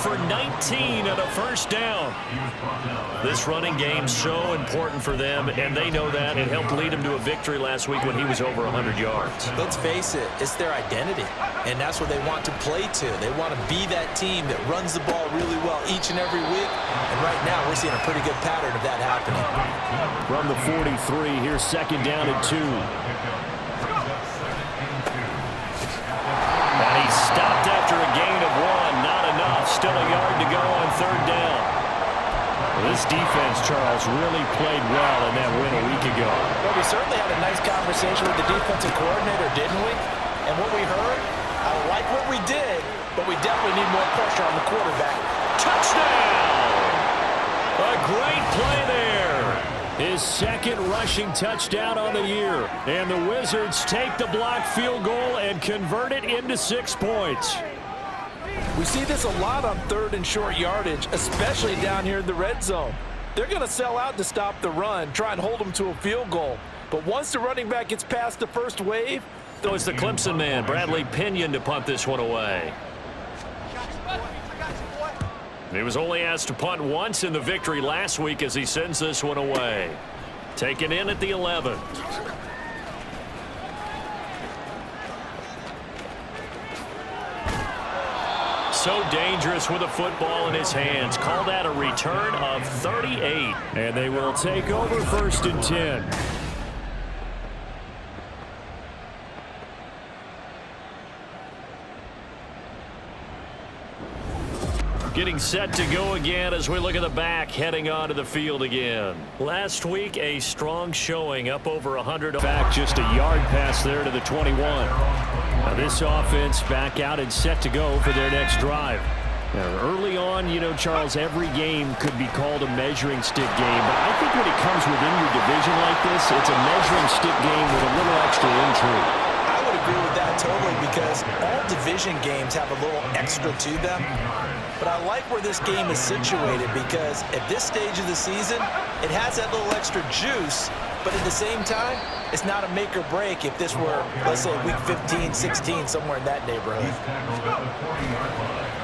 for 19 and a first down. This running game's so important for them, and they know that. It helped lead them to a victory last week when he was over 100 yards. Let's face it, it's their identity, and that's what they want to play to. They want to be that team that runs the ball really well each and every week, and right now we're seeing a pretty good pattern of that happening. From the 43, here's second down and 2. And he stopped after a gain of 1. Not enough. Still a yard to go on third down. This defense, Charles, really played well in that win a week ago. Well, we certainly had a nice conversation with the defensive coordinator, didn't we? And what we heard, I like what we did, but we definitely need more pressure on the quarterback. Touchdown! A great play there. His second rushing touchdown on the year. And the Wizards take the blocked field goal and convert it into 6 points. We see this a lot on third and short yardage, especially down here in the red zone. They're going to sell out to stop the run, try and hold them to a field goal. But once the running back gets past the first wave, so it's the Clemson man, Bradley Pinion, to punt this one away. He was only asked to punt once in the victory last week as he sends this one away. Taken in at the 11. So dangerous with a football in his hands. Call that a return of 38. And they will take over first and 10. Getting set to go again as we look at the back, heading onto the field again. Last week, a strong showing, up over 100. Back just a yard pass there to the 21. Now this offense back out and set to go for their next drive. Now early on, you know, Charles, every game could be called a measuring stick game. But I think when it comes within your division like this, it's a measuring stick game with a little extra intrigue. I would agree with that totally, because all division games have a little extra to them. But I like where this game is situated, because at this stage of the season, it has that little extra juice, but at the same time, it's not a make or break if this were, let's say, week 15, 16, somewhere in that neighborhood.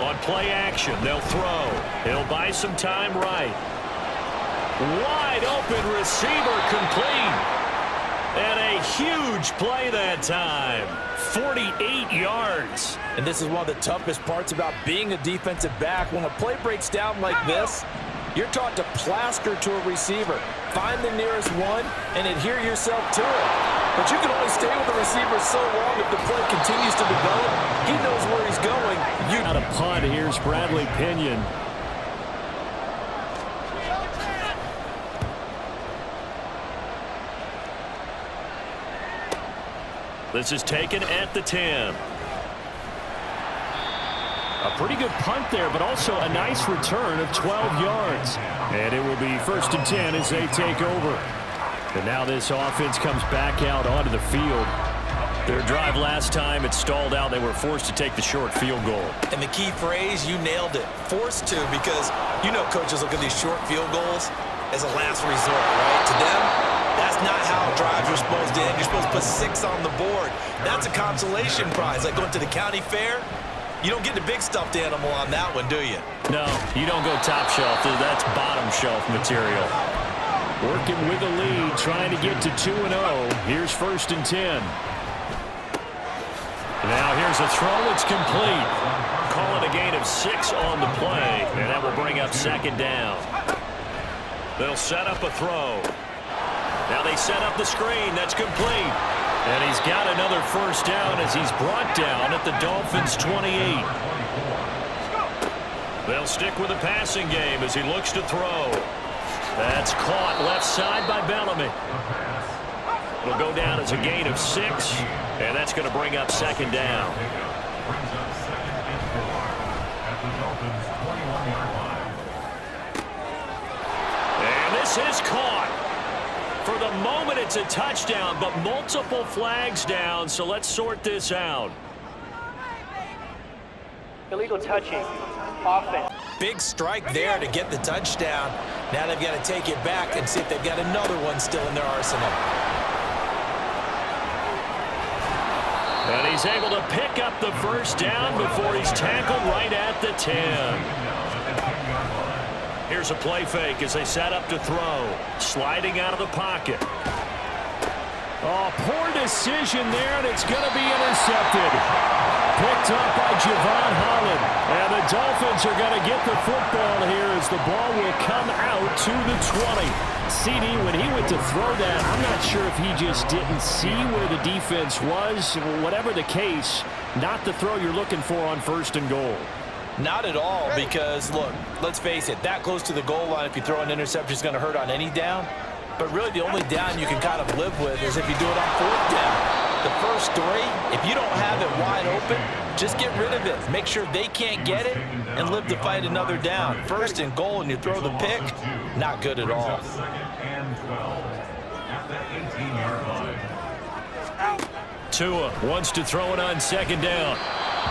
On play action, they'll throw. He'll buy some time right. Wide open receiver, complete. And a huge play that time. 48 yards. And this is one of the toughest parts about being a defensive back. When a play breaks down like this, you're taught to plaster to a receiver. Find the nearest one and adhere yourself to it. But you can only stay with the receiver so long if the play continues to develop. He knows where he's going. Out of punt, here's Bradley Pinion. This is taken at the 10. A pretty good punt there, but also a nice return of 12 yards. And it will be first and 10 as they take over. And now this offense comes back out onto the field. Their drive last time, it stalled out. They were forced to take the short field goal. And the key phrase, you nailed it. Forced to, because you know coaches look at these short field goals as a last resort, right? To them, that's not how drives are supposed to end. You're supposed to put 6 on the board. That's a consolation prize, like going to the county fair. You don't get the big stuffed animal on that one, do you? No, you don't go top shelf. That's bottom shelf material. Working with the lead, trying to get to 2-0. Here's first and 10. Now here's a throw. It's complete. Call it a gain of 6 on the play, and that will bring up second down. They'll set up a throw. Now they set up the screen. That's complete. And he's got another first down as he's brought down at the Dolphins' 28. They'll stick with the passing game as he looks to throw. That's caught left side by Bellamy. It'll go down as a gain of 6, and that's going to bring up second down. And this is caught. For the moment, it's a touchdown, but multiple flags down, so let's sort this out. Illegal touching. Offense. Big strike there to get the touchdown. Now they've got to take it back and see if they've got another one still in their arsenal. And he's able to pick up the first down before he's tackled right at the 10. Here's a play fake as they set up to throw. Sliding out of the pocket. Oh, poor decision there, and it's going to be intercepted. Picked up by Javon Holland. And the Dolphins are going to get the football here as the ball will come out to the 20. CD, when he went to throw that, I'm not sure if he just didn't see where the defense was. Whatever the case, not the throw you're looking for on 1st and goal. Not at all, because, look, let's face it, that close to the goal line, if you throw an interception, is going to hurt on any down. But really, the only down you can kind of live with is if you do it on 4th down. The first 3, if you don't have it wide open, just get rid of it. Make sure they can't get it and live to fight another down. 1st and goal and you throw the pick, not good at all. Tua wants to throw it on 2nd down.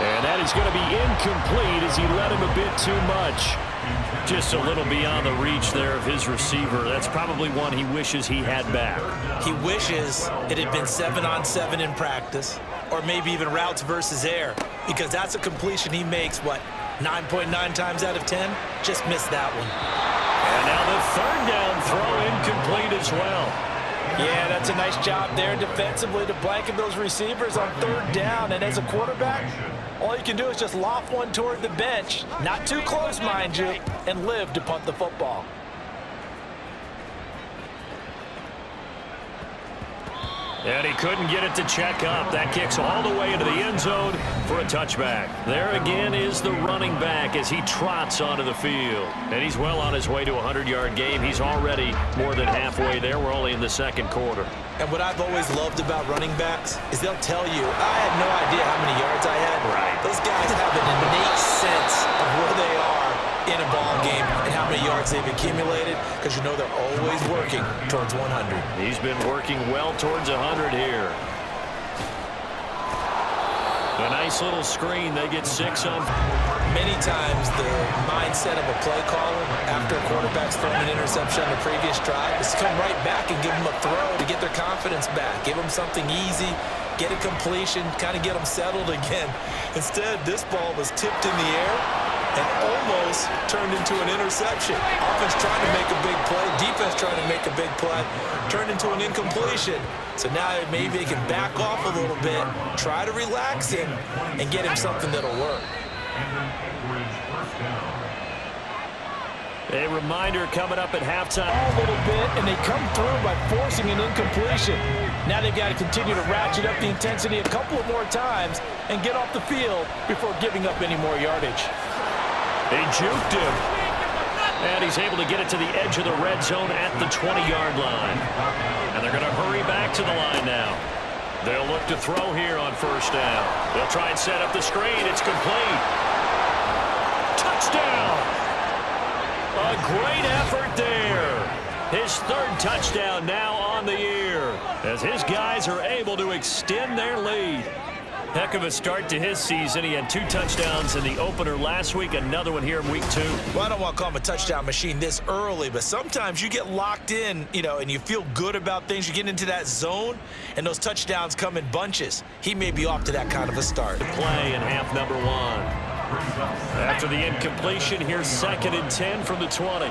And that is going to be incomplete as he let him a bit too much. Just a little beyond the reach there of his receiver. That's probably one he wishes he had back. He wishes it had been 7-on-7 in practice, or maybe even routes versus air, because that's a completion he makes, 9.9 times out of 10? Just missed that one. And now the 3rd down throw incomplete as well. Yeah, that's a nice job there defensively to blanket those receivers on 3rd down. And as a quarterback, all you can do is just loft one toward the bench, not too close, mind you, and live to punt the football. And he couldn't get it to check up. That kicks all the way into the end zone for a touchback. There again is the running back as he trots onto the field. And he's well on his way to a 100-yard game. He's already more than halfway there. We're only in the 2nd quarter. And what I've always loved about running backs is they'll tell you, I had no idea how many yards I had. Right. Those guys have an innate sense of where they are in a ball game and how many yards they've accumulated, because you know they're always working towards 100. He's been working well towards 100 here. A nice little screen. They get 6 on. Many times the mindset of a play caller after a quarterback's thrown an interception on the previous drive is to come right back and give them a throw to get their confidence back. Give them something easy, get a completion, kind of get them settled again. Instead, this ball was tipped in the air and almost turned into an interception. Offense trying to make a big play, defense trying to make a big play, turned into an incompletion. So now maybe they can back off a little bit, try to relax him, and get him something that'll work. A reminder coming up at halftime. A little bit, and they come through by forcing an incompletion. Now they've got to continue to ratchet up the intensity a couple of more times and get off the field before giving up any more yardage. They juked him. And he's able to get it to the edge of the red zone at the 20-yard line. And they're going to hurry back to the line now. They'll look to throw here on 1st down. They'll try and set up the screen. It's complete. Touchdown! A great effort there. His 3rd touchdown now on the year as his guys are able to extend their lead. Heck of a start to his season. He had 2 touchdowns in the opener last week, another one here in week 2. Well, I don't want to call him a touchdown machine this early, but sometimes you get locked in, and you feel good about things. You get into that zone, and those touchdowns come in bunches. He may be off to that kind of a start. Play in half number 1. After the incompletion, here's 2nd and 10 from the 20.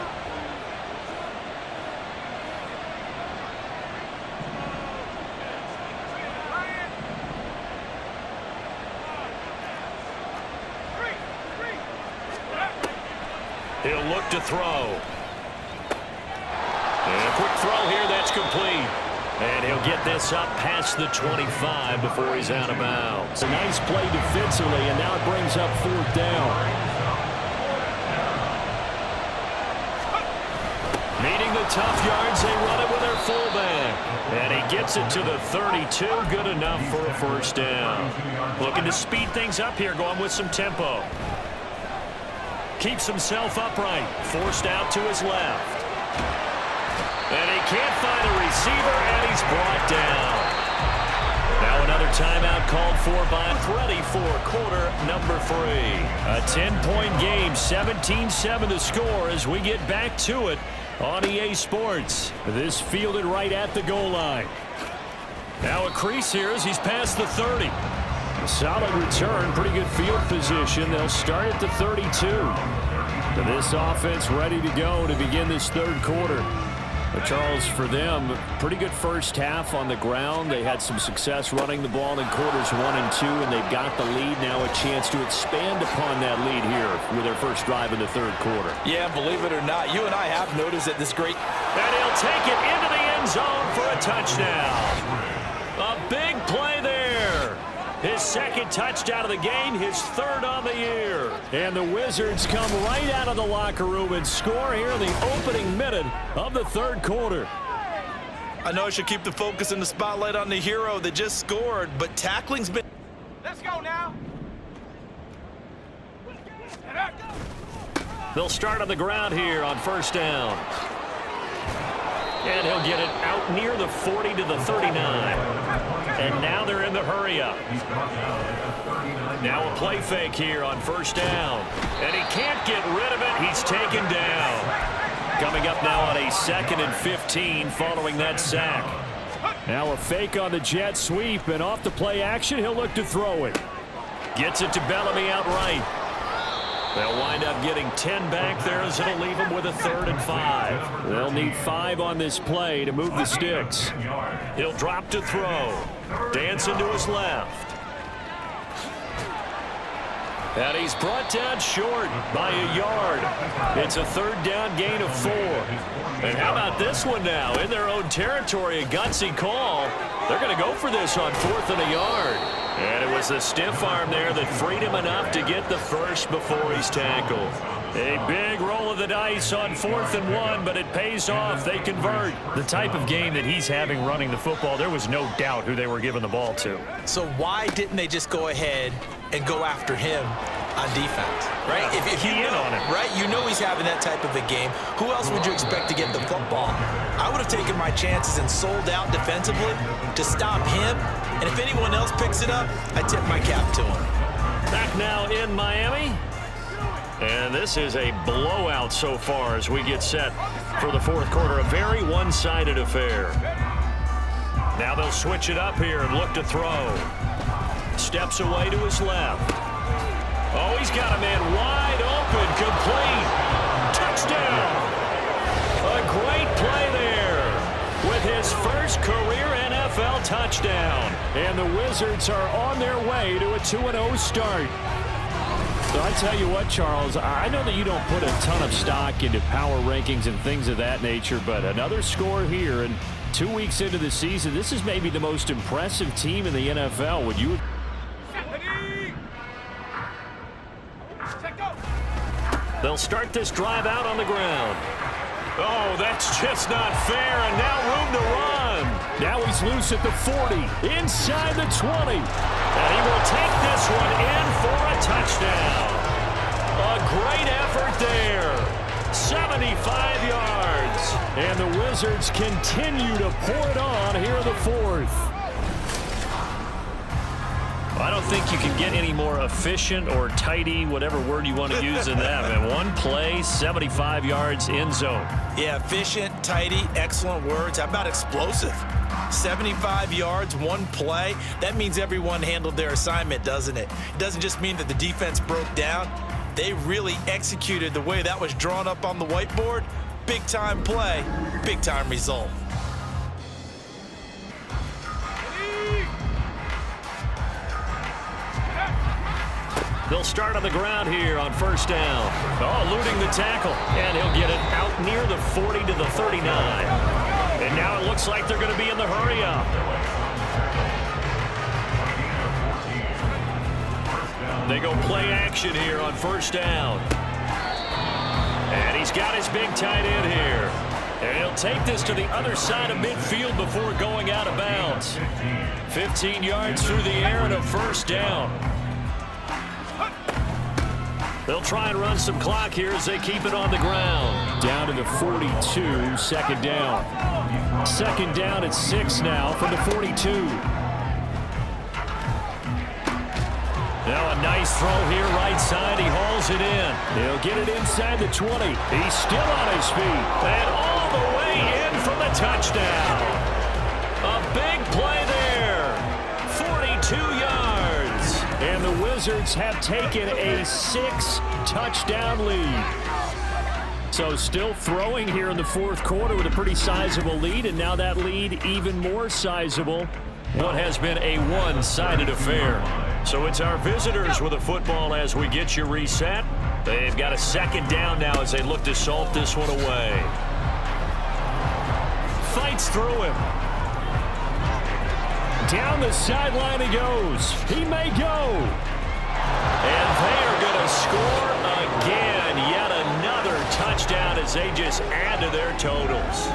He'll look to throw. And a quick throw here, that's complete. And he'll get this up past the 25 before he's out of bounds. A nice play defensively, and now it brings up 4th down. Needing the tough yards, they run it with their fullback. And he gets it to the 32, good enough for a 1st down. Looking to speed things up here, going with some tempo. Keeps himself upright, forced out to his left. And he can't find a receiver, and he's brought down. Now another timeout called for by ready for quarter number 3. A 10-point game, 17-7 the score as we get back to it on EA Sports. This fielded right at the goal line. Now a crease here as he's past the 30. Solid return, pretty good field position. They'll start at the 32. So this offense ready to go to begin this third quarter. But Charles, for them, pretty good first half on the ground. They had some success running the ball in quarters 1 and 2, and they've got the lead. Now a chance to expand upon that lead here with their first drive in the third quarter. Yeah, believe it or not, you and I have noticed that this great... And he'll take it into the end zone for a touchdown. A big play there. His second touchdown of the game, his third on the year. And the Wizards come right out of the locker room and score here in the opening minute of the third quarter. I know I should keep the focus and the spotlight on the hero that just scored, but tackling's been... Let's go now. They'll start on the ground here on first down. And he'll get it out near the 40 to the 39. And now they're in the hurry-up. Now a play fake here on first down. And he can't get rid of it. He's taken down. Coming up now on a 2nd and 15 following that sack. Now a fake on the jet sweep, and off the play action, he'll look to throw it. Gets it to Bellamy outright. They'll wind up getting 10 back there as it'll leave them with a 3rd and 5. They'll need 5 on this play to move the sticks. He'll drop to throw. Dancing to his left. And he's brought down short by a yard. It's a 3rd down gain of 4. And how about this one now? In their own territory, a gutsy call. They're going to go for this on 4th and a yard. And it was a stiff arm there that freed him enough to get the first before he's tackled. A big roll of the dice on 4th and 1, but it pays off. They convert. The type of game that he's having running the football, there was no doubt who they were giving the ball to. So why didn't they just go ahead and go after him on defense, right? If you know, on him, right? You know he's having that type of a game. Who else would you expect to get the football? I would have taken my chances and sold out defensively to stop him. And if anyone else picks it up, I tip my cap to him. Back now in Miami. And this is a blowout so far as we get set for the fourth quarter. A very one-sided affair. Now they'll switch it up here and look to throw. Steps away to his left. Oh, he's got a man wide open, complete. Touchdown. A great play there with his first career NFL touchdown. And the Wizards are on their way to a 2-0 start. So I tell you what, Charles, I know that you don't put a ton of stock into power rankings and things of that nature, but another score here, and 2 weeks into the season, this is maybe the most impressive team in the NFL. Would you? They'll start this drive out on the ground. Oh, that's just not fair, and now room to run. Now he's loose at the 40, inside the 20. And he will take this one in for a touchdown. A great effort there. 75 yards. And the Wizards continue to pour it on here in the fourth. I don't think you can get any more efficient or tidy, whatever word you want to use in that. Man, one play, 75 yards, end zone. Yeah, efficient, tidy, excellent words. How about explosive? 75 yards, one play. That means everyone handled their assignment, doesn't it? It doesn't just mean that the defense broke down. They really executed the way that was drawn up on the whiteboard. Big-time play, big-time result. They'll start on the ground here on first down. Oh, eluding the tackle. And he'll get it out near the 40 to the 39. And now it looks like they're going to be in the hurry-up. They go play action here on first down. And he's got his big tight end here. And he'll take this to the other side of midfield before going out of bounds. 15 yards through the air and a first down. They'll try and run some clock here as they keep it on the ground. Down to the 42, second down. Second down at 6 now from the 42. Now a nice throw here right side. He hauls it in. He'll get it inside the 20. He's still on his feet. And all the way in for the touchdown. A big play there. 42 yards. Wizards have taken a 6-touchdown lead. So still throwing here in the fourth quarter with a pretty sizable lead, and now that lead even more sizable. What has been a one-sided affair. So it's our visitors with a football as we get you reset. They've got a second down now as they look to salt this one away. Fights through him. Down the sideline he goes. He may go. And they are going to score again. Yet another touchdown as they just add to their totals.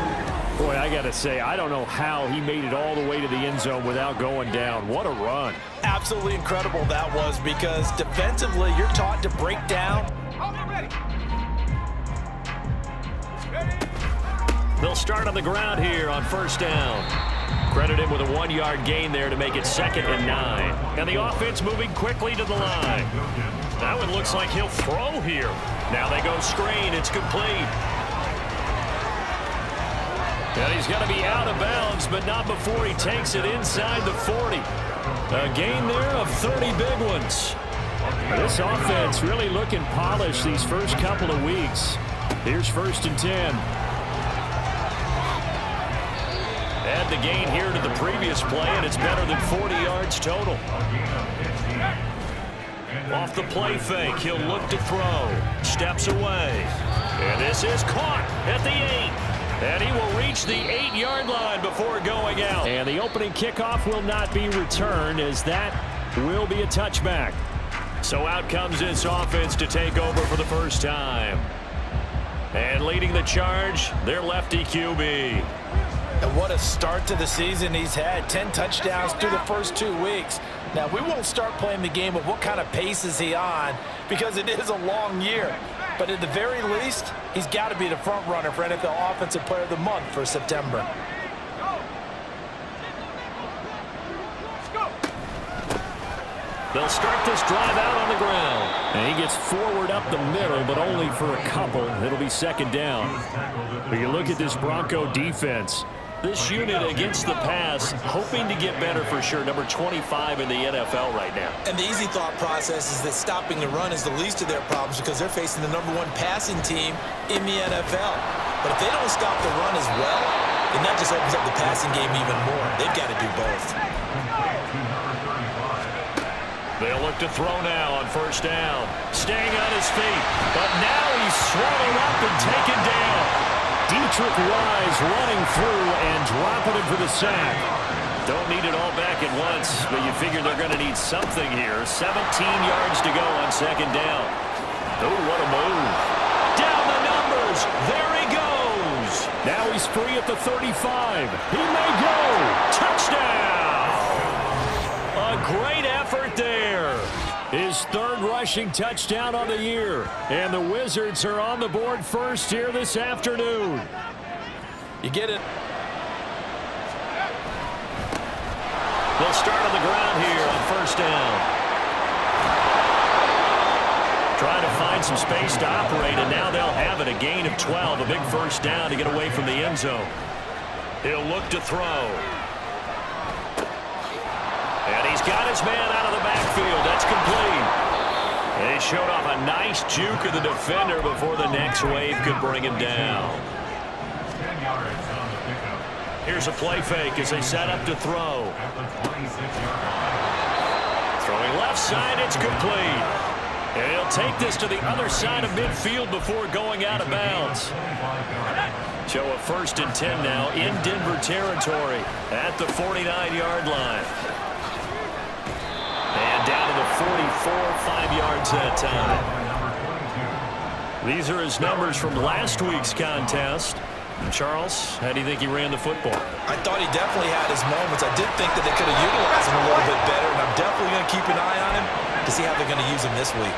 Boy, I got to say, I don't know how he made it all the way to the end zone without going down. What a run. Absolutely incredible that was, because defensively you're taught to break down. They'll start on the ground here on first down. Credit him with a 1-yard gain there to make it 2nd and 9. And the offense moving quickly to the line. That one looks like he'll throw here. Now they go screen. It's complete. And he's going to be out of bounds, but not before he takes it inside the 40. A gain there of 30 big ones. This offense really looking polished these first couple of weeks. Here's 1st and 10. Add the gain here to the previous play, and it's better than 40 yards total. Off the play fake, he'll look to throw. Steps away. And this is caught at the 8. And he will reach the 8-yard line before going out. And the opening kickoff will not be returned, as that will be a touchback. So out comes this offense to take over for the first time. And leading the charge, their lefty QB. And what a start to the season he's had. 10 touchdowns through the first 2 weeks. Now, we won't start playing the game of what kind of pace is he on, because it is a long year. But at the very least, he's got to be the front runner for NFL Offensive Player of the Month for September. They'll start this drive out on the ground. And he gets forward up the middle, but only for a couple. It'll be 2nd down. But you look at this Bronco defense. This unit against the pass, hoping to get better for sure. Number 25 in the NFL right now. And the easy thought process is that stopping the run is the least of their problems, because they're facing the #1 passing team in the NFL. But if they don't stop the run as well, then that just opens up the passing game even more. They've got to do both. They'll look to throw now on first down. Staying on his feet. But now he's swallowed up and taken down. Dietrich Wise running through and dropping it for the sack. Don't need it all back at once, but you figure they're going to need something here. 17 yards to go on 2nd down. Oh, what a move. Down the numbers. There he goes. Now he's free at the 35. He may go. Touchdown. A great effort there. His 3rd rushing touchdown on the year. And the Wizards are on the board first here this afternoon. You get it. They'll start on the ground here on first down. Trying to find some space to operate, and now they'll have it. A gain of 12, a big first down to get away from the end zone. He'll look to throw. And he's got his man out of the backfield. That's complete. And he showed off a nice juke of the defender before the next wave could bring him down. Here's a play fake as they set up to throw. Throwing left side, it's complete. And he'll take this to the other side of midfield before going out of bounds. So a 1st and 10 now in Denver territory at the 49-yard line. And down to the 44, 5 yards that time. These are his numbers from last week's contest. And Charles, how do you think he ran the football? I thought he definitely had his moments. I did think that they could have utilized him a little bit better, and I'm definitely going to keep an eye on him to see how they're going to use him this week.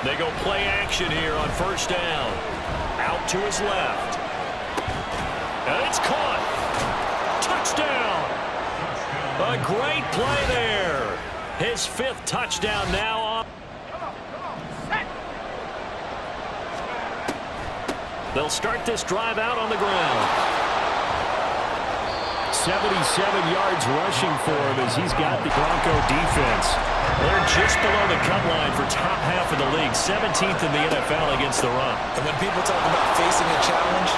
They go play action here on first down. Out to his left. And it's caught. Touchdown. A great play there. His 5th touchdown now on. They'll start this drive out on the ground. 77 yards rushing for him as he's got the Bronco defense. They're just below the cut line for top half of the league, 17th in the NFL against the run. And when people talk about facing a challenge,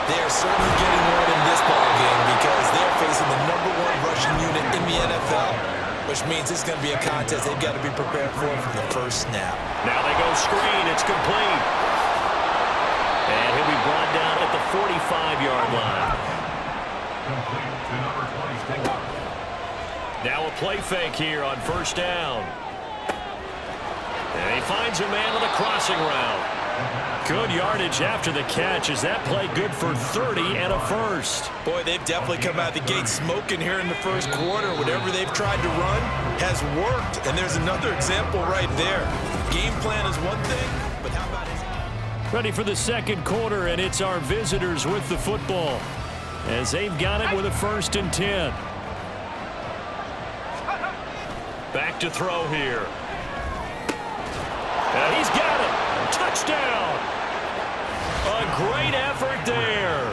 they are certainly getting one in this ball game because they're facing the #1 rushing unit in the NFL, which means it's going to be a contest they've got to be prepared for from the first snap. Now they go screen. It's complete. And he'll be brought down at the 45-yard line. Now a play fake here on first down. And he finds a man with a crossing route. Good yardage after the catch. Is that play good for 30 and a first? Boy, they've definitely come out of the gate smoking here in the first quarter. Whatever they've tried to run has worked. And there's another example right there. Game plan is one thing, but how about his... Ready for the second quarter, and it's our visitors with the football as they've got it with a 1st and 10. Back to throw here. And he's got it. Touchdown. A great effort there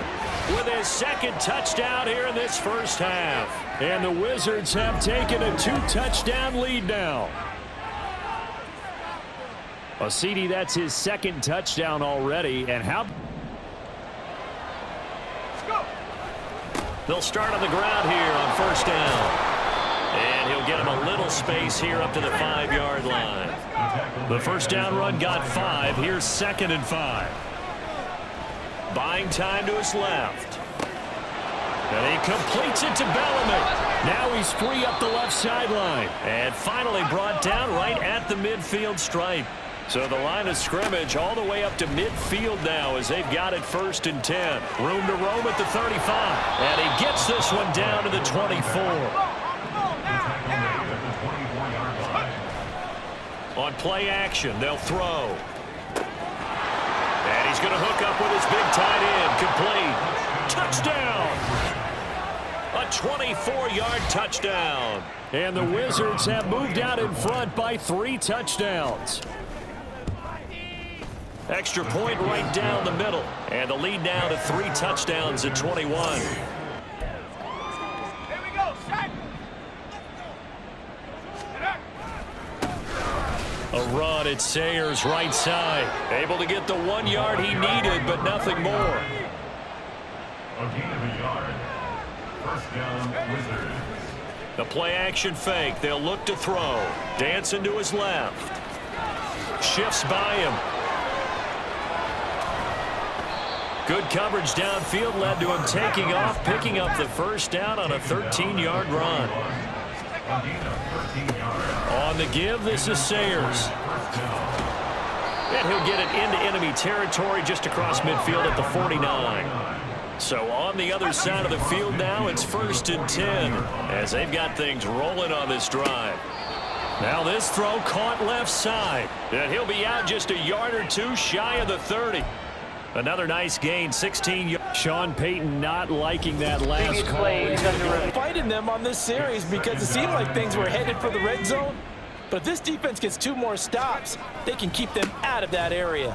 with his second touchdown here in this first half. And the Wizards have taken a 2-touchdown lead now. Well, CD, that's his second touchdown already. And how... They'll start on the ground here on first down. And he'll get him a little space here up to the 5-yard line. The first down run got 5. Here's 2nd and 5. Buying time to his left. And he completes it to Bellamy. Now he's free up the left sideline. And finally brought down right at the midfield stripe. So the line of scrimmage all the way up to midfield now as they've got it 1st and 10. Room to roam at the 35. And he gets this one down to the 24. On play action, they'll throw. And he's going to hook up with his big tight end. Complete. Touchdown. A 24-yard touchdown. And the Wizards have moved out in front by 3 touchdowns. Extra point right down the middle. And the lead now to 3 touchdowns at 21. A run at Sayers' right side. Able to get the 1 yard he needed, but nothing more. A gain of a yard. First down, Wizards. The play action fake. They'll look to throw. Dancing to his left. Shifts by him. Good coverage downfield led to him taking off, picking up the first down on a 13-yard run. On the give, this is Sayers. And he'll get it into enemy territory just across midfield at the 49. So on the other side of the field now, it's 1st and 10 as they've got things rolling on this drive. Now this throw caught left side. And he'll be out just a yard or 2 shy of the 30. Another nice gain, 16 yards. Sean Payton not liking that last call. Fighting them on this series because it seemed like things were headed for the red zone. But if this defense gets 2 more stops, they can keep them out of that area.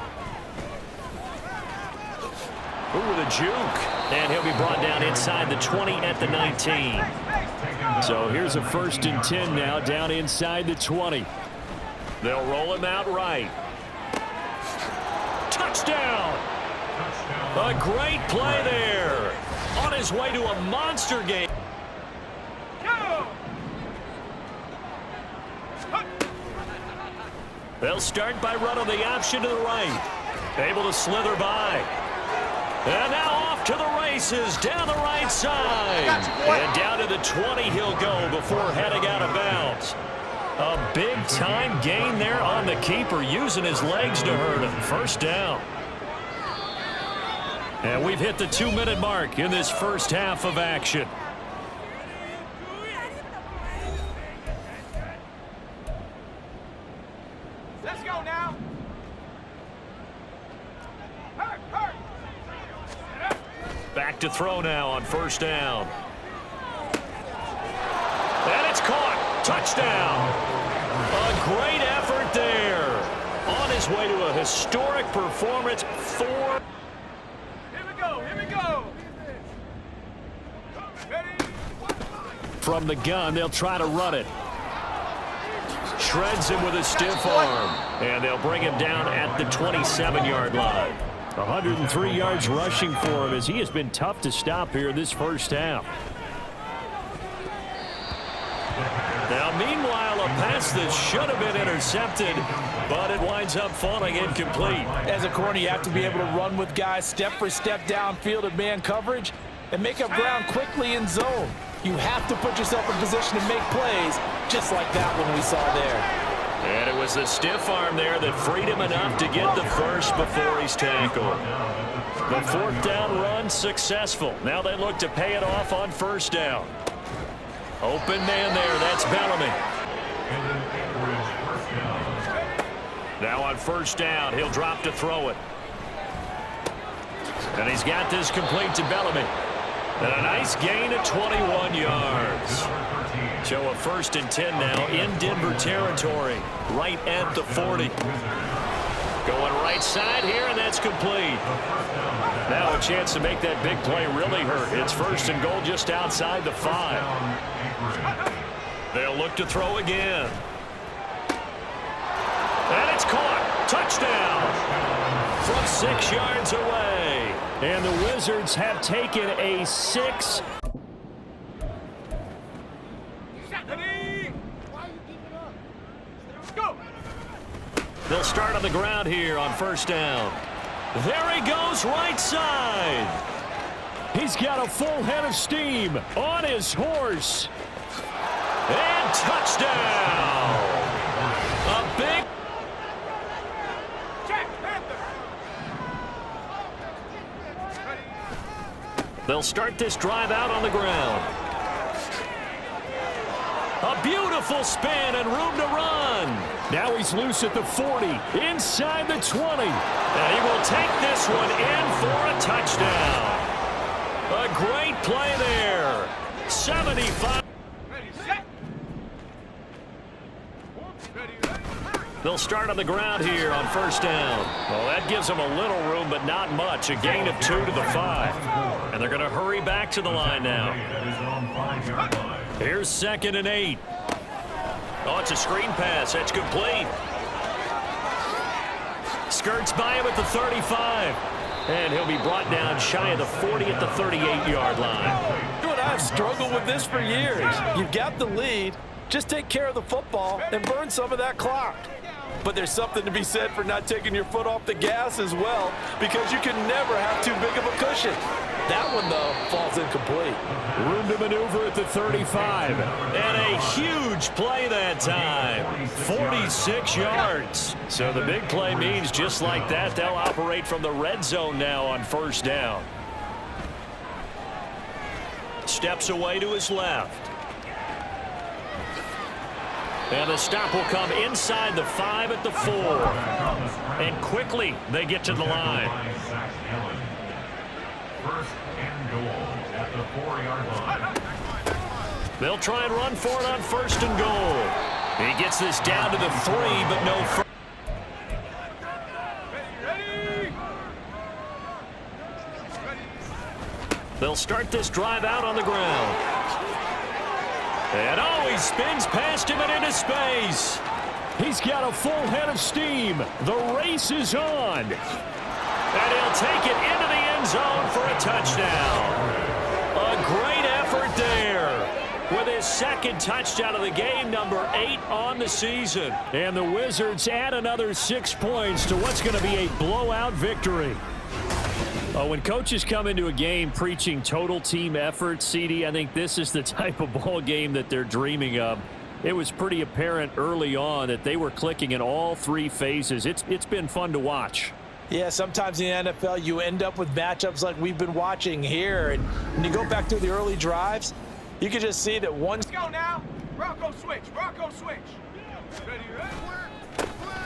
Ooh, the juke. And he'll be brought down inside the 20 at the 19. So here's a 1st and 10 now down inside the 20. They'll roll him out right. Touchdown. A great play there. On his way to a monster game. They'll start by running the option to the right. Able to slither by. And now off to the races down the right side. And down to the 20 he'll go before heading out of bounds. A big-time gain there on the keeper, using his legs to hurt him. First down. And we've hit the 2-minute mark in this first half of action. Let's go now. Back to throw now on first down. And it's caught. Touchdown. A great effort there. On his way to a historic performance. 4. Here we go. Ready? From the gun, they'll try to run it. Shreds him with a stiff arm. And they'll bring him down at the 27-yard line. 103 yards rushing for him as he has been tough to stop here this first half. Now, meanwhile, a pass that should have been intercepted, but it winds up falling incomplete. As a corner, you have to be able to run with guys step for step downfield at man coverage and make up ground quickly in zone. You have to put yourself in position to make plays, just like that one we saw there. And it was the stiff arm there that freed him enough to get the first before he's tackled. The fourth down run successful. Now they look to pay it off on first down. Open man there, that's Bellamy. Now on first down, he'll drop to throw it. And he's got this complete to Bellamy. And a nice gain of 21 yards. So a 1st and 10 now in Denver territory, right at the 40. Going right side here, and that's complete. Now a chance to make that big play really hurt. It's 1st and goal just outside the 5. They'll look to throw again. And it's caught. Touchdown. From 6 yards away. And the Wizards have taken a 6. They'll start on the ground here on first down. There he goes, right side. He's got a full head of steam on his horse. And touchdown. A big. They'll start this drive out on the ground. A beautiful spin and room to run. Now he's loose at the 40, inside the 20. And he will take this one in for a touchdown. A great play there. 75. They'll start on the ground here on first down. Well, that gives them a little room, but not much. A gain of 2 to the 5. And they're going to hurry back to the line now. Here's 2nd and 8. Oh, it's a screen pass. That's complete. Skirts by him at the 35. And he'll be brought down shy of the 40 at the 38-yard line. You and I have struggled with this for years. You've got the lead. Just take care of the football and burn some of that clock. But there's something to be said for not taking your foot off the gas as well, because you can never have too big of a cushion. That one, though, falls incomplete. Room to maneuver at the 35. And a huge play that time. 46 yards. So the big play means just like that, they'll operate from the red zone now on first down. Steps away to his left. And the stop will come inside the 5 at the 4. And quickly they get to the line. 1st and goal at the 4-yard line. They'll try and run for it on 1st and goal. He gets this down to the 3, but no further. They'll start this drive out on the ground. And oh, he spins past him and into space. He's got a full head of steam. The race is on. And he'll take it into the end zone for a touchdown. A great effort there. With his 2nd touchdown of the game, number 8 on the season. And the Wizards add another 6 points to what's going to be a blowout victory. When coaches come into a game preaching total team effort, CD, I think this is the type of ball game that they're dreaming of. It was pretty apparent early on that they were clicking in all 3 phases. It's been fun to watch. Yeah, sometimes in the NFL you end up with matchups like we've been watching here. And when you go back to the early drives, you can just see that one. Let's go now. Rocco switch. Rocco switch. Ready.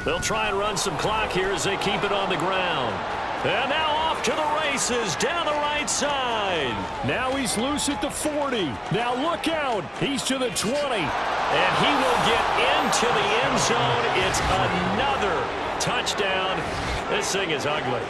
They'll try and run some clock here as they keep it on the ground. And now off to the races down the right side. Now he's loose at the 40. Now look out. He's to the 20. And he will get into the end zone. It's another touchdown. This thing is ugly.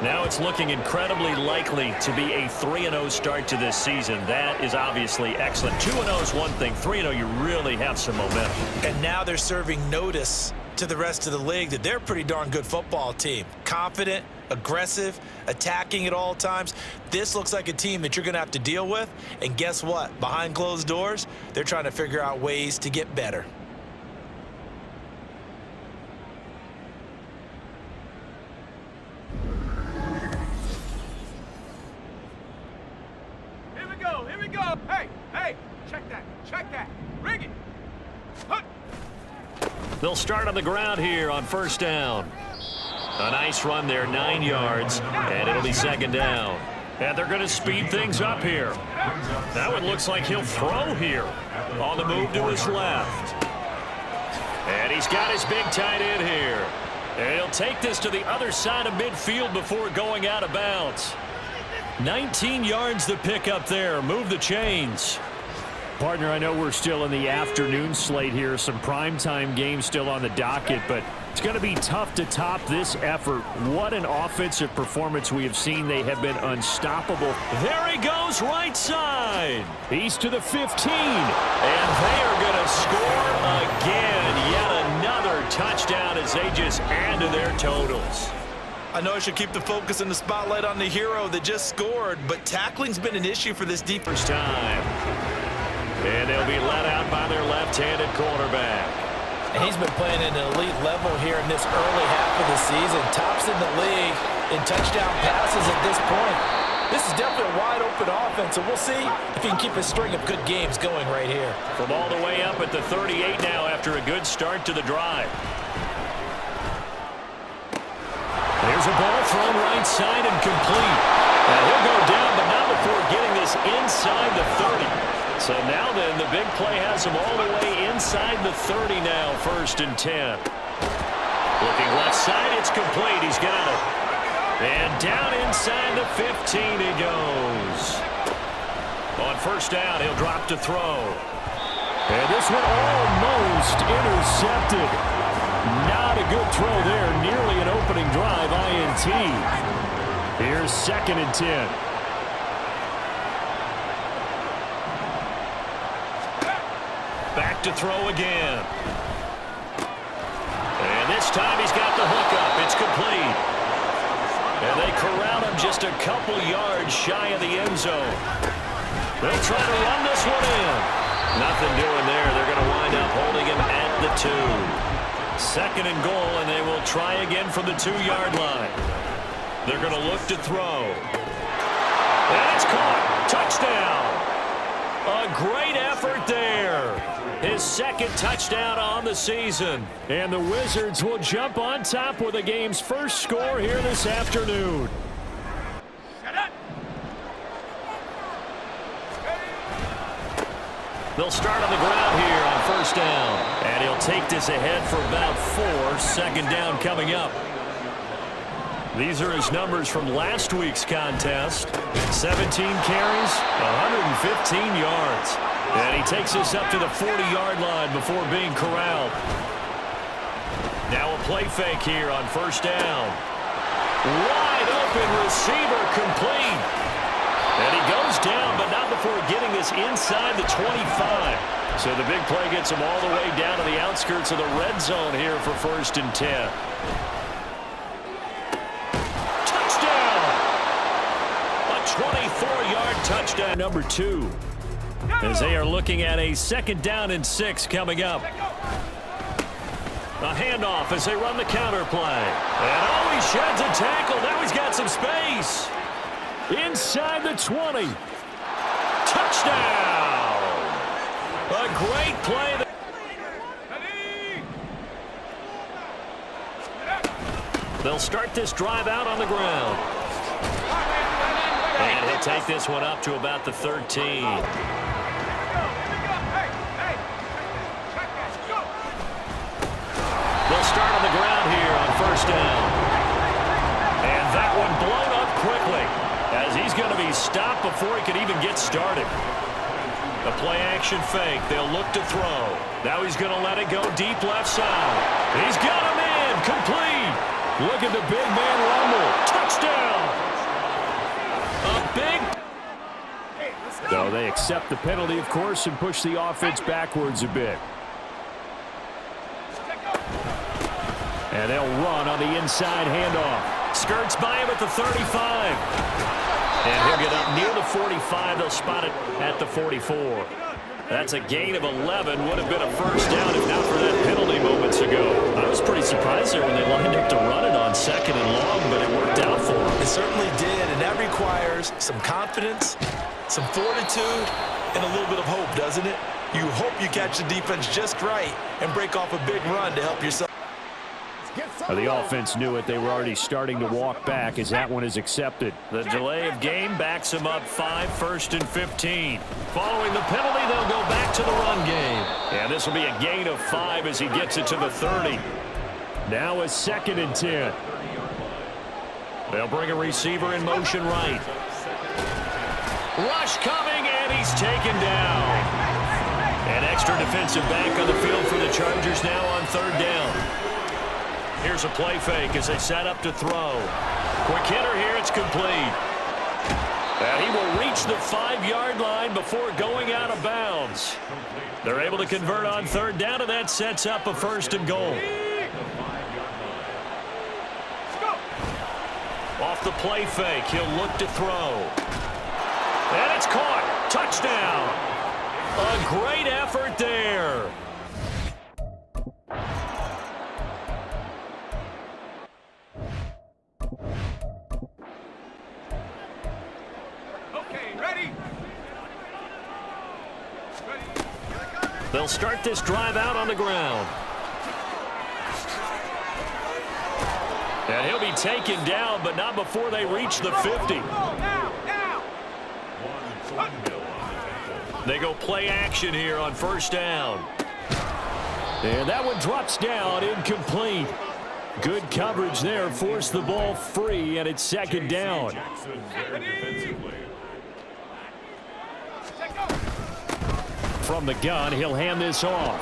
Now it's looking incredibly likely to be a 3-0 start to this season. That is obviously excellent. 2-0 is one thing. 3-0, you really have some momentum. And now they're serving notice to the rest of the league that they're a pretty darn good football team. Confident, aggressive, attacking at all times. This looks like a team that you're going to have to deal with. And guess what? Behind closed doors, they're trying to figure out ways to get better. Here we go. Hey, check that. Ring it. Hut. They'll start on the ground here on first down. A nice run there, 9 yards, and it'll be second down. And they're going to speed things up here. That one looks like he'll throw here. On the move to his left. And he's got his big tight end here. And he'll take this to the other side of midfield before going out of bounds. 19 yards to pick up there. Move the chains. Partner, I know we're still in the afternoon slate here. Some primetime games still on the docket, but it's going to be tough to top this effort. What an offensive performance we have seen. They have been unstoppable. There he goes, right side. He's to the 15. And they are going to score again. Yet another touchdown as they just add to their totals. I know I should keep the focus and the spotlight on the hero that just scored, but tackling's been an issue for this defense. First time. And they'll be let out by their left-handed quarterback. And he's been playing at an elite level here in this early half of the season. Tops in the league in touchdown passes at this point. This is definitely a wide-open offense, and we'll see if he can keep a string of good games going right here. From all the way up at the 38 now after a good start to the drive. There's a ball thrown right side and complete. And he'll go down, but not before getting this inside the 30. So now then, the big play has him all the way inside the 30 now, 1st and 10. Looking left side, it's complete. He's got it. And down inside the 15 he goes. On first down, he'll drop to throw. And this one almost intercepted. Not a good throw there. Nearly an opening drive, INT. Here's 2nd and 10. Back to throw again. And this time he's got the hook up. It's complete. And they corral him just a couple yards shy of the end zone. They'll try to run this one in. Nothing doing there. They're going to wind up holding him at the 2. 2nd and goal, and they will try again from the 2-yard line. They're going to look to throw. And it's caught. Touchdown. A great effort there. His 2nd touchdown on the season. And the Wizards will jump on top with the game's first score here this afternoon. They'll start on the ground here on first down. And he'll take this ahead for about 4. 2nd down coming up. These are his numbers from last week's contest. 17 carries, 115 yards. And he takes this up to the 40-yard line before being corralled. Now a play fake here on first down. Wide open receiver complete. And he goes down, but not before getting this inside the 25. So the big play gets him all the way down to the outskirts of the red zone here for 1st and 10. Touchdown! A 24-yard touchdown. Number 2. As they are looking at a 2nd down and 6 coming up. A handoff as they run the counter play. And oh, he sheds a tackle. Now he's got some space. Inside the 20. Touchdown! A great play. They'll start this drive out on the ground. And he'll take this one up to about the 13. They'll start on the ground here on first down. And that one blown up quickly as he's going to be stopped before he could even get started. A play-action fake. They'll look to throw. Now he's going to let it go deep left side. He's got him in. Complete. Look at the big man rumble. Touchdown. A big. So they accept the penalty, of course, and push the offense backwards a bit. And they'll run on the inside handoff. Skirts by him at the 35. And he'll get up near the 45. They'll spot it at the 44. That's a gain of 11. Would have been a first down if not for that penalty moments ago. I was pretty surprised there when they lined up to run it on second and long, but it worked out for them. It certainly did, and that requires some confidence, some fortitude, and a little bit of hope, doesn't it? You hope you catch the defense just right and break off a big run to help yourself. The offense knew it. They were already starting to walk back as that one is accepted. The delay of game backs them up 5, 1st and 15. Following the penalty, they'll go back to the run game. And this will be a gain of 5 as he gets it to the 30. Now a 2nd and 10. They'll bring a receiver in motion right. Rush coming, and he's taken down. An extra defensive back on the field for the Chargers now on 3rd down. Here's a play fake as they set up to throw. Quick hitter here, it's complete. And he will reach the 5-yard line before going out of bounds. They're able to convert on 3rd down, and that sets up a 1st and goal. Off the play fake, he'll look to throw. And it's caught. Touchdown. A great effort there. They'll start this drive out on the ground. And he'll be taken down, but not before they reach the 50. They go play action here on 1st down. And that one drops down, incomplete. Good coverage there, forced the ball free, and it's 2nd down. From the gun, he'll hand this off.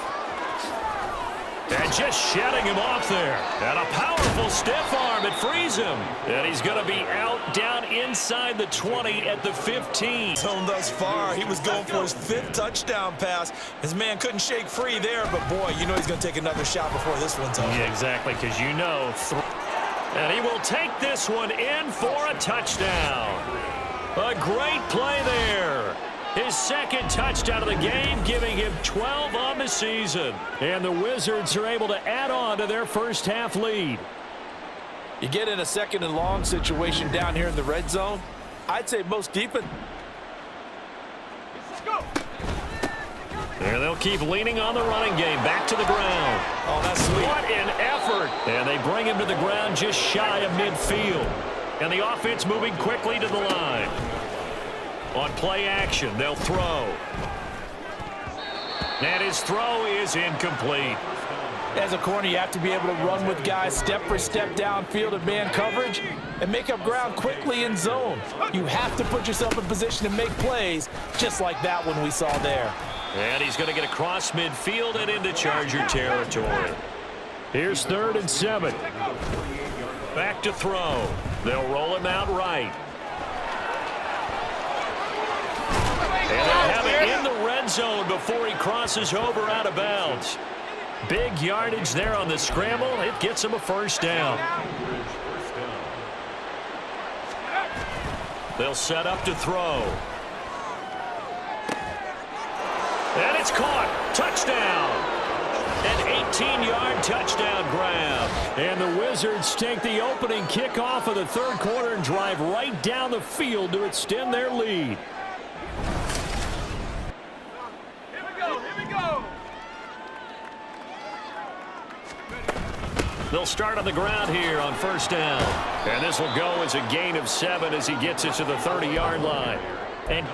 And just shedding him off there. And a powerful stiff arm. It frees him. And he's going to be out down inside the 20 at the 15. Zone thus far, he was going for his 5th touchdown pass. His man couldn't shake free there, but boy, you know he's going to take another shot before this one's over. Yeah, exactly, because you know. And he will take this one in for a touchdown. A great play there. His 2nd touchdown of the game, giving him 12 on the season. And the Wizards are able to add on to their first half lead. You get in a 2nd and long situation down here in the red zone, I'd say most defense. There they'll keep leaning on the running game. Back to the ground. Oh, that's sweet. What an effort. And they bring him to the ground just shy of midfield. And the offense moving quickly to the line. On play action, they'll throw. And his throw is incomplete. As a corner, you have to be able to run with guys step for step downfield in man coverage and make up ground quickly in zone. You have to put yourself in position to make plays, just like that one we saw there. And he's going to get across midfield and into Charger territory. Here's 3rd and 7. Back to throw. They'll roll him out right. And they'll have it in the red zone before he crosses over out of bounds. Big yardage there on the scramble. It gets him a 1st down. They'll set up to throw. And it's caught. Touchdown. An 18-yard touchdown grab. And the Wizards take the opening kickoff of the 3rd quarter and drive right down the field to extend their lead. They'll start on the ground here on 1st down. And this will go as a gain of 7 as he gets it to the 30-yard line. And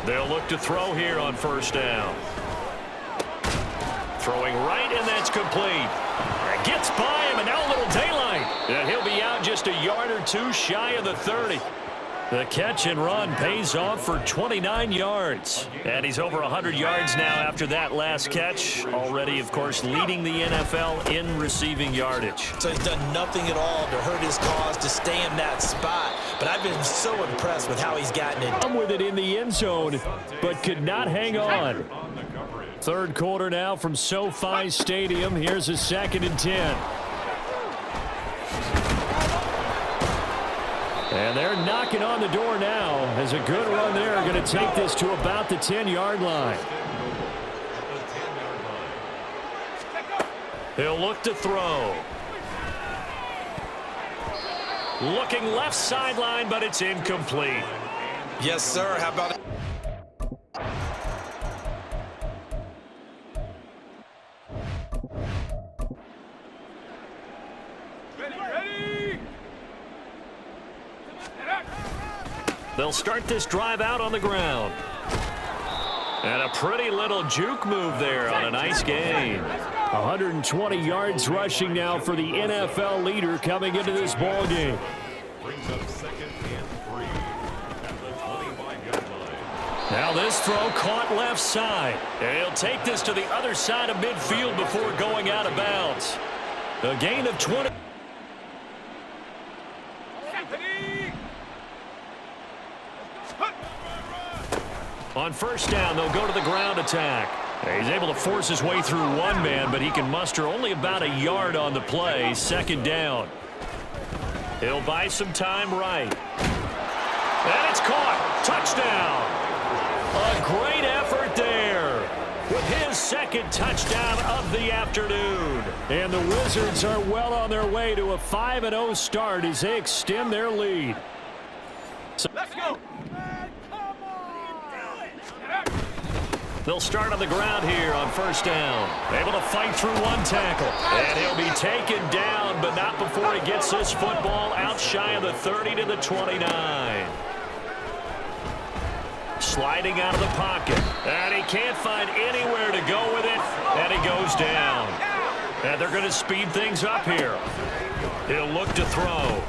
they'll look to throw here on 1st down. Throwing right, and that's complete. It gets by him, and now a little daylight. And he'll be out just a yard or two shy of the 30. The catch and run pays off for 29 yards. And he's over 100 yards now after that last catch. Already, of course, leading the NFL in receiving yardage. So he's done nothing at all to hurt his cause, to stay in that spot. But I've been so impressed with how he's gotten it. Come with it in the end zone, but could not hang on. Third quarter now from SoFi Stadium. Here's a 2nd and 10. And they're knocking on the door now as a good run there. Going to take this to about the 10-yard line. He'll look to throw. Looking left sideline, but it's incomplete. Yes, sir. How about it? They'll start this drive out on the ground. And a pretty little juke move there on a nice gain. 120 yards rushing now for the NFL leader coming into this ball game. Brings up 2nd and 3 at the 25-yard line. Now this throw caught left side. And he'll take this to the other side of midfield before going out of bounds. A gain of 20. On first down, they'll go to the ground attack. He's able to force his way through one man, but he can muster only about a yard on the play. 2nd down. He'll buy some time right. And it's caught. Touchdown. A great effort there with his 2nd touchdown of the afternoon. And the Wizards are well on their way to a 5-0 start as they extend their lead. Let's go. They'll start on the ground here on first down. Able to fight through one tackle. And he'll be taken down, but not before he gets this football out shy of the 30 to the 29. Sliding out of the pocket. And he can't find anywhere to go with it. And he goes down. And they're going to speed things up here. He'll look to throw.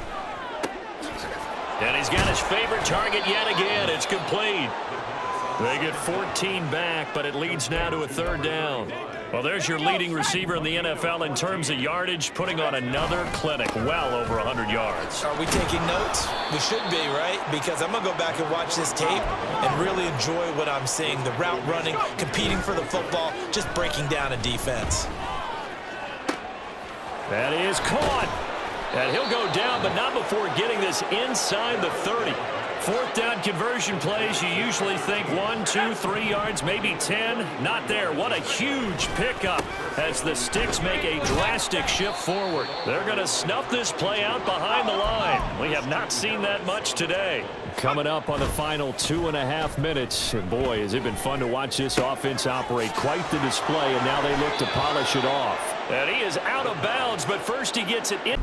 And he's got his favorite target yet again. It's complete. They get 14 back, but it leads now to a 3rd down. Well, there's your leading receiver in the NFL in terms of yardage, putting on another clinic, well over 100 yards. Are we taking notes? We should be, right? Because I'm going to go back and watch this tape and really enjoy what I'm seeing. The route running, competing for the football, just breaking down a defense. That is caught. And he'll go down, but not before getting this inside the 30. 4th down conversion plays, you usually think 1, 2, 3 yards, maybe 10. Not there. What a huge pickup as the Sticks make a drastic shift forward. They're going to snuff this play out behind the line. We have not seen that much today. Coming up on the final 2.5 minutes. And boy, has it been fun to watch this offense operate. Quite the display, and now they look to polish it off. And he is out of bounds, but first he gets it in.